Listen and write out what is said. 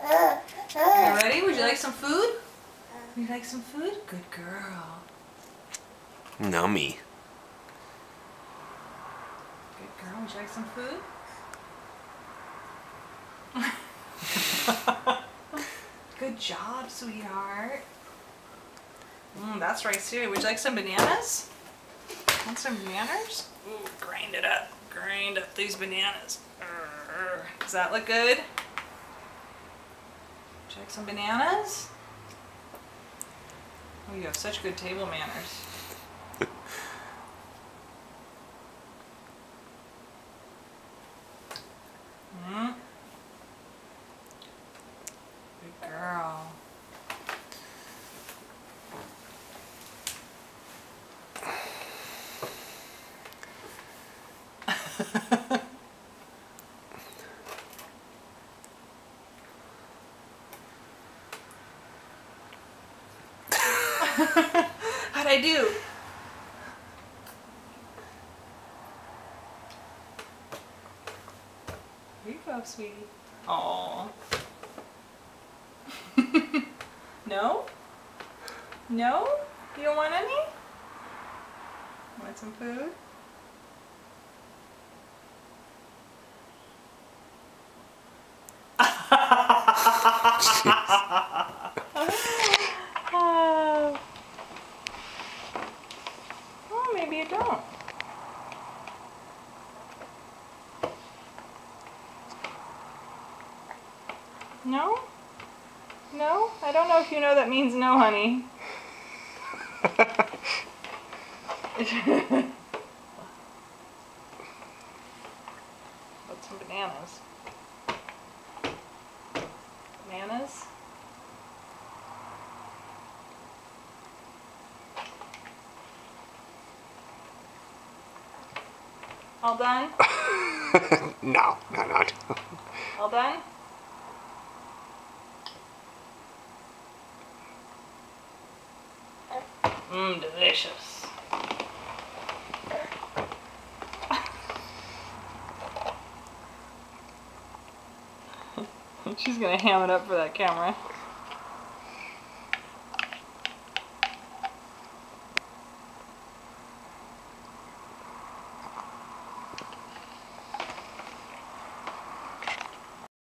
You ready? Would you like some food? Would you like some food? Good girl. Nummy. Good girl. Would you like some food? Good job, sweetheart. That's right, Siri. Would you like some bananas? Want some bananas? Ooh, grind it up. Grind up these bananas. Does that look good? Would you like some bananas? Oh, you have such good table manners. Good girl. How'd I do? Here you go, sweetie. Aww. No? No? You don't want any? Want some food? Oh, maybe you don't. No? No? I don't know if you know that means no, honey. What's some bananas? Bananas? All done? No, not. All done? Delicious. She's gonna ham it up for that camera.